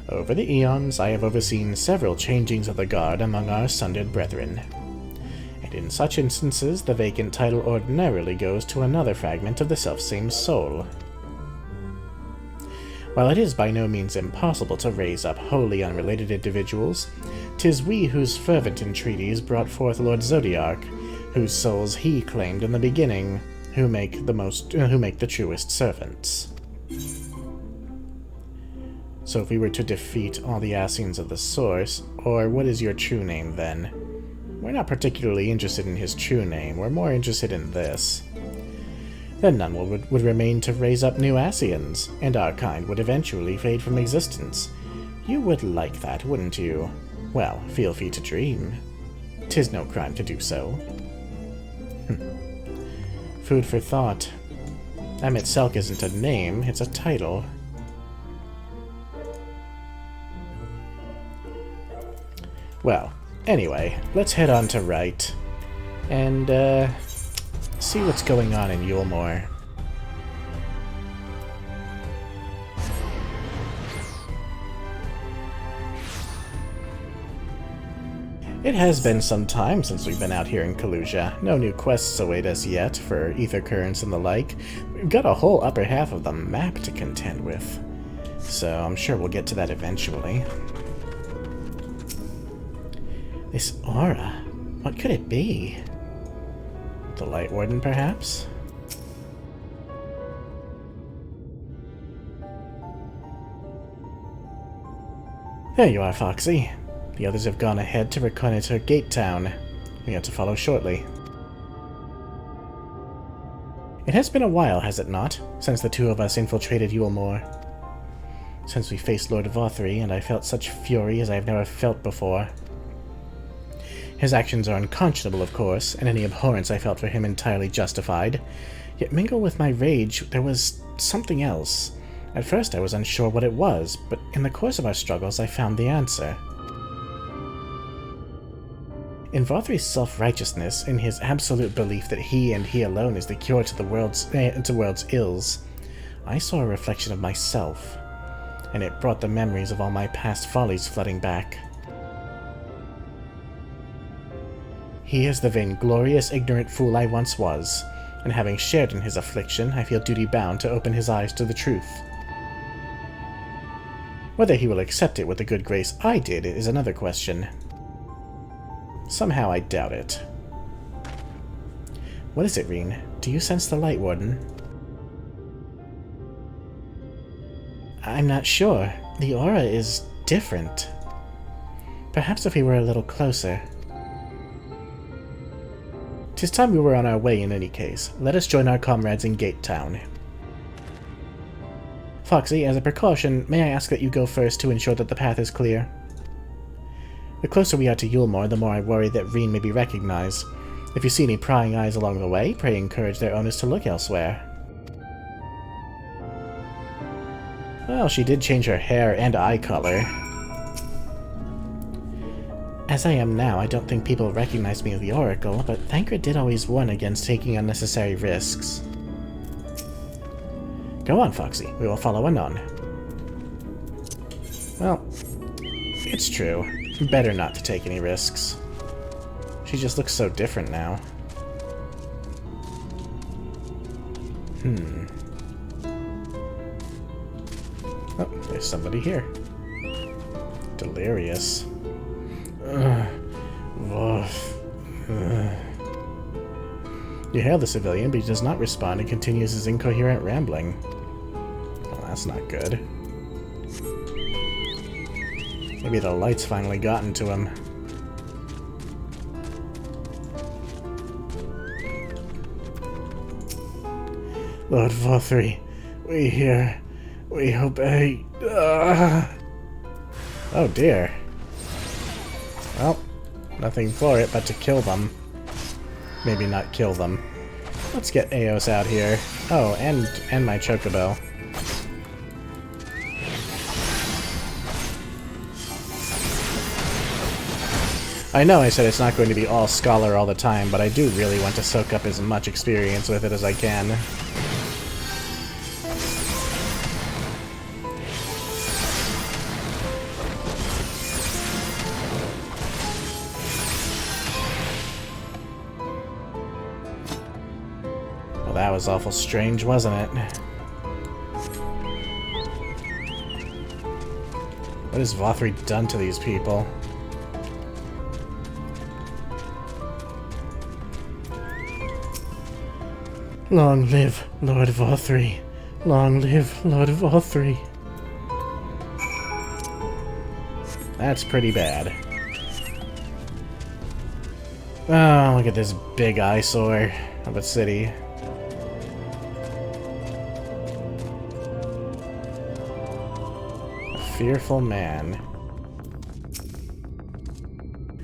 Speaker 1: Over the eons, I have overseen several changings of the guard among our sundered brethren. And in such instances, the vacant title ordinarily goes to another fragment of the selfsame soul. While it is by no means impossible to raise up wholly unrelated individuals, 'tis we whose fervent entreaties brought forth Lord Zodiark, whose souls he claimed in the beginning, who make the truest servants. So if we were to defeat all the Ascians of the Source, or what is your true name then? We're not particularly interested in his true name, we're more interested in this. Then none would remain to raise up new Ascians, and our kind would eventually fade from existence. You would like that, wouldn't you? Well, feel free to dream. 'Tis no crime to do so. Food for thought. Amitselk isn't a name, it's a title. Well, anyway, let's head on to Wright, and, see what's going on in Yulmore. It has been some time since we've been out here in Kalusia. No new quests await us yet for ether currents and the like. We've got a whole upper half of the map to contend with, so I'm sure we'll get to that eventually. This aura, what could it be? The Lightwarden, perhaps? There you are, Foxy. The others have gone ahead to reconnoiter Gate Town. We have to follow shortly. It has been a while, has it not, since the two of us infiltrated Yulmore? Since we faced Lord Vothri, and I felt such fury as I have never felt before. His actions are unconscionable, of course, and any abhorrence I felt for him entirely justified. Yet mingled with my rage, there was something else. At first I was unsure what it was, but in the course of our struggles I found the answer. In Vothri's self-righteousness, in his absolute belief that he and he alone is the cure to the world's ills, I saw a reflection of myself, and it brought the memories of all my past follies flooding back. He is the vainglorious, ignorant fool I once was, and having shared in his affliction, I feel duty-bound to open his eyes to the truth. Whether he will accept it with the good grace I did is another question. Somehow I doubt it. What is it, Reen? Do you sense the Lightwarden? I'm not sure. The aura is different. Perhaps if we were a little closer. 'Tis time we were on our way in any case. Let us join our comrades in Gate Town. Foxy, as a precaution, may I ask that you go first to ensure that the path is clear? The closer we are to Yulmore, the more I worry that Reen may be recognized. If you see any prying eyes along the way, pray encourage their owners to look elsewhere. Well, she did change her hair and eye color. As I am now, I don't think people recognize me as the Oracle, but Thancred did always warn against taking unnecessary risks. Go on, Foxy. We will follow anon. Well, it's true. Better not to take any risks. She just looks so different now. Oh, there's somebody here. Delirious. You hail the civilian, but he does not respond and continues his incoherent rambling. Well, that's not good. Maybe the light's finally gotten to him. Lord Vothri, we hear, we obey. Oh dear. Well, nothing for it but to kill them. Maybe not kill them. Let's get Eos out here. Oh, and my Chocobo. I know I said it's not going to be all Scholar all the time, but I do really want to soak up as much experience with it as I can. Well, that was awful strange, wasn't it? What has Vothri done to these people? Long live Lord Vothri. Long live Lord Vothri. That's pretty bad. Oh, look at this big eyesore of a city. A fearful man.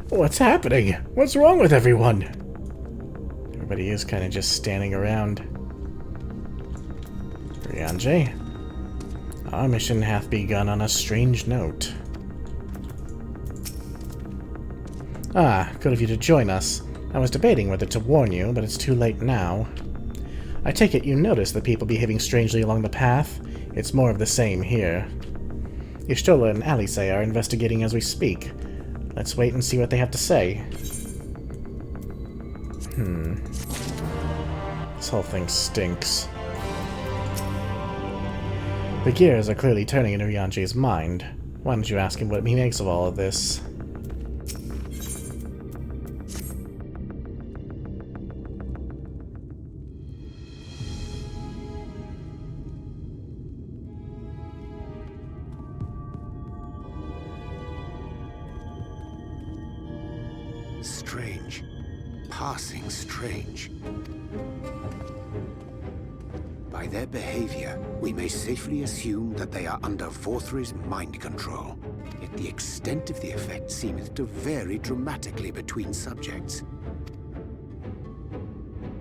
Speaker 1: What's happening? What's wrong with everyone? Everybody is kind of just standing around. Rianjay, our mission hath begun on a strange note. Ah, good of you to join us. I was debating whether to warn you, but it's too late now. I take it you noticed the people behaving strangely along the path. It's more of the same here. Y'shtola and Alice are investigating as we speak. Let's wait and see what they have to say. This whole thing stinks. The gears are clearly turning in Rianjay's mind. Why don't you ask him what he makes of all of this?
Speaker 9: Strange. Passing strange. By their behavior, we may safely assume that they are under Vothri's mind control. Yet the extent of the effect seemeth to vary dramatically between subjects.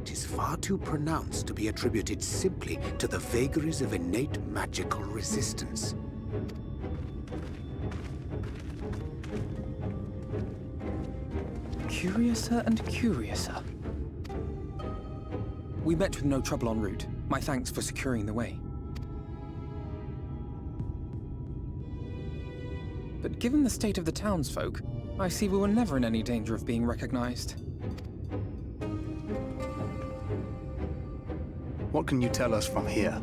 Speaker 9: It is far too pronounced to be attributed simply to the vagaries of innate magical resistance.
Speaker 5: Curiouser and curiouser. We met with no trouble en route. My thanks for securing the way. But given the state of the townsfolk, I see we were never in any danger of being recognized.
Speaker 9: What can you tell us from here?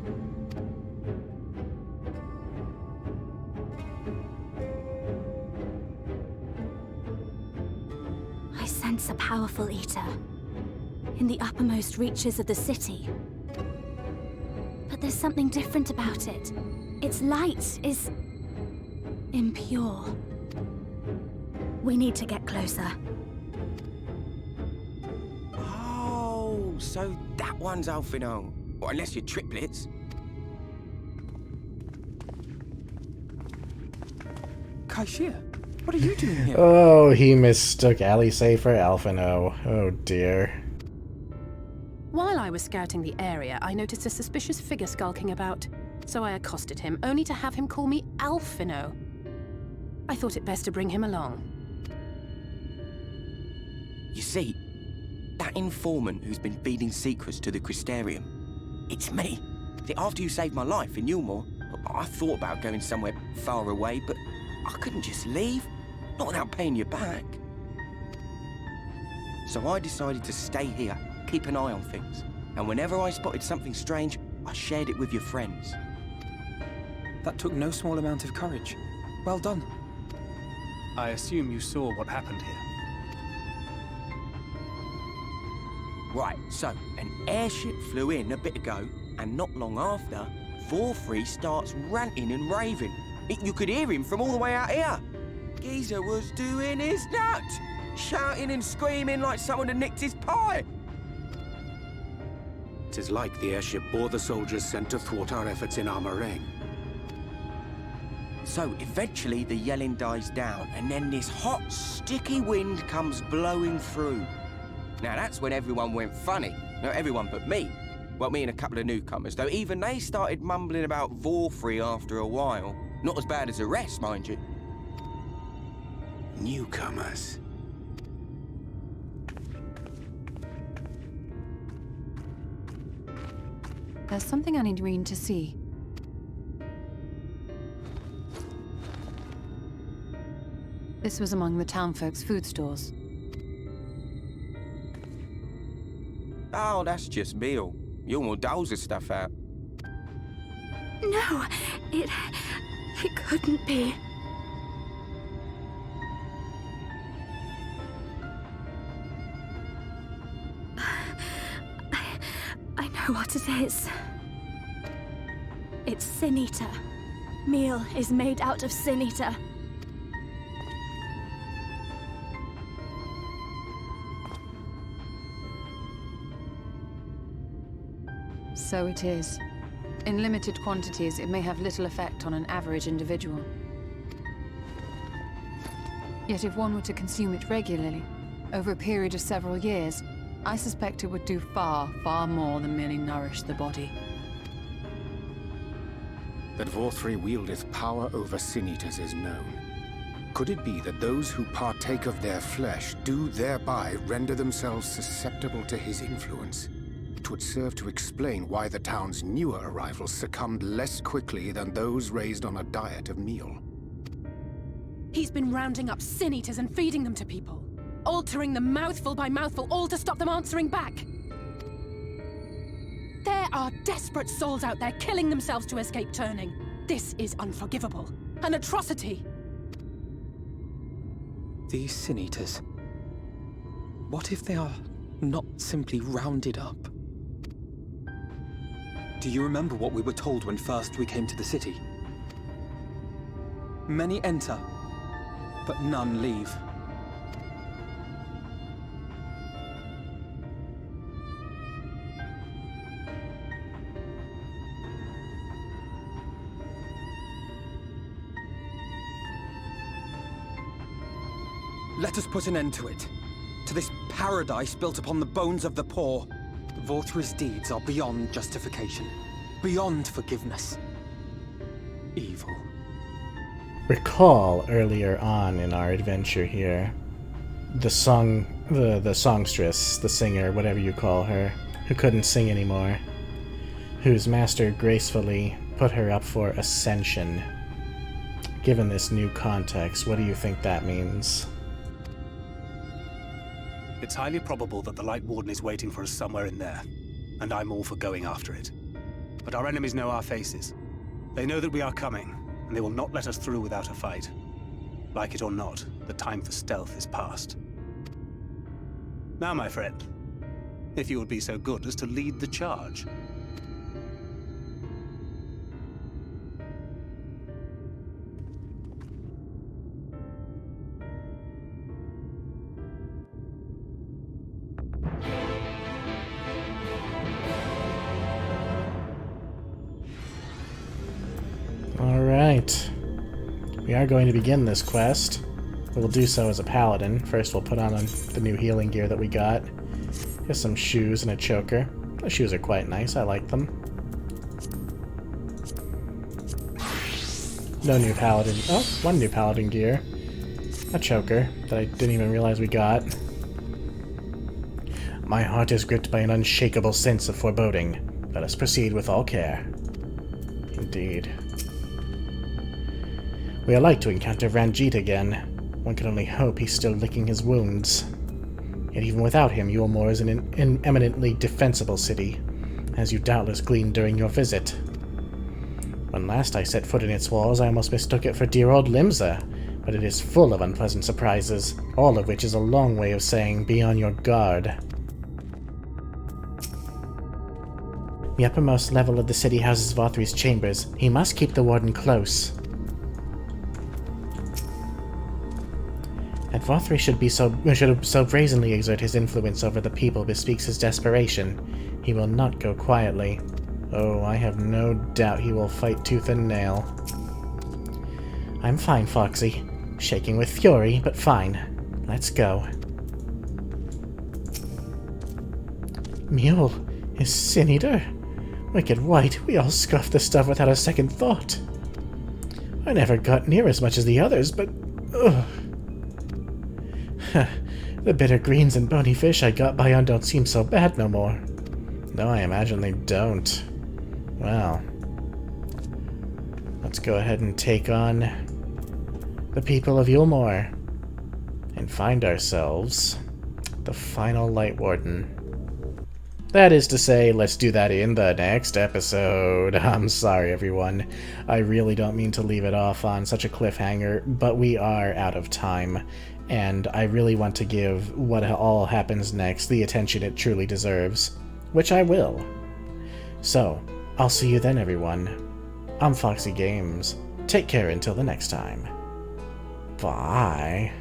Speaker 12: I sense a powerful eater in the uppermost reaches of the city. But there's something different about it. Its light is impure. We need to get closer.
Speaker 13: Oh, so that one's Alphino. Or unless you're triplets.
Speaker 5: Kaishir, what are you doing here?
Speaker 1: Oh, he mistook Alice for Alphino. Oh dear.
Speaker 2: While I was scouting the area, I noticed a suspicious figure skulking about. So I accosted him, only to have him call me Alphino. I thought it best to bring him along.
Speaker 13: You see, that informant who's been feeding secrets to the Crystarium, it's me. See, after you saved my life in Yulmore, I thought about going somewhere far away, but I couldn't just leave, not without paying you back. So I decided to stay here, keep an eye on things, and whenever I spotted something strange, I shared it with your friends.
Speaker 5: That took no small amount of courage. Well done.
Speaker 9: I assume you saw what happened here.
Speaker 13: Right, so an airship flew in a bit ago, and not long after, Vothri starts ranting and raving. You could hear him from all the way out here. Geezer was doing his nut, shouting and screaming like someone had nicked his pie.
Speaker 9: It is like the airship bore the soldiers sent to thwart our efforts in Araeng.
Speaker 13: So eventually the yelling dies down, and then this hot, sticky wind comes blowing through. Now that's when everyone went funny. No, everyone but me. Well, me and a couple of newcomers, though even they started mumbling about Vothri after a while. Not as bad as the rest, mind you.
Speaker 9: Newcomers.
Speaker 6: There's something I need Reen to see. This was among the townfolk's food stores.
Speaker 13: Oh, that's just meal. You will douse the stuff out.
Speaker 12: No, it couldn't be. I know what it is. It's Sin Eater. Meal is made out of Sin Eater.
Speaker 6: So it is. In limited quantities, it may have little effect on an average individual. Yet if one were to consume it regularly, over a period of several years, I suspect it would do far, far more than merely nourish the body.
Speaker 9: That Vorthri wieldeth power over Sin Eaters is known. Could it be that those who partake of their flesh do thereby render themselves susceptible to his influence? It would serve to explain why the town's newer arrivals succumbed less quickly than those raised on a diet of meal.
Speaker 2: He's been rounding up Sin Eaters and feeding them to people. Altering them mouthful by mouthful, all to stop them answering back. There are desperate souls out there killing themselves to escape turning. This is unforgivable. An atrocity.
Speaker 5: These Sin Eaters. What if they are not simply rounded up? Do you remember what we were told when first we came to the city? Many enter, but none leave. Let us put an end to it. To this paradise built upon the bones of the poor. Vorthri's deeds are beyond justification. Beyond forgiveness. Evil.
Speaker 1: Recall earlier on in our adventure here, the songstress, the singer, whatever you call her, who couldn't sing anymore, whose master gracefully put her up for ascension. Given this new context, what do you think that means?
Speaker 14: It's highly probable that the Lightwarden is waiting for us somewhere in there, and I'm all for going after it. But our enemies know our faces. They know that we are coming, and they will not let us through without a fight. Like it or not, the time for stealth is past. Now, my friend, if you would be so good as to lead the charge.
Speaker 1: Alright. We are going to begin this quest. We'll do so as a paladin. First we'll put on the new healing gear that we got. Here's some shoes and a choker. The shoes are quite nice, I like them. No new paladin. Oh, one new paladin gear. A choker that I didn't even realize we got. My heart is gripped by an unshakable sense of foreboding. Let us proceed with all care. Indeed. We are like to encounter Ranjit again. One can only hope he's still licking his wounds. Yet even without him, Yulmore is an eminently defensible city, as you doubtless gleaned during your visit. When last I set foot in its walls, I almost mistook it for dear old Limsa, but it is full of unpleasant surprises, all of which is a long way of saying be on your guard. The uppermost level of the city houses Vorthri's chambers. He must keep the warden close. That Vorthri should so brazenly exert his influence over the people bespeaks his desperation. He will not go quietly. Oh, I have no doubt he will fight tooth and nail. I'm fine, Foxy. Shaking with fury, but fine. Let's go. Mule is Sin Eater? Wicked white, we all scoffed the stuff without a second thought. I never got near as much as the others, but... ugh. The bitter greens and bony fish I got by on don't seem so bad no more. No, I imagine they don't. Well, let's go ahead and take on the people of Yulmore and find ourselves the final Lightwarden. That is to say, let's do that in the next episode. I'm sorry, everyone. I really don't mean to leave it off on such a cliffhanger, but we are out of time, and I really want to give what all happens next the attention it truly deserves, which I will. So, I'll see you then, everyone. I'm Foxy Games. Take care until the next time. Bye.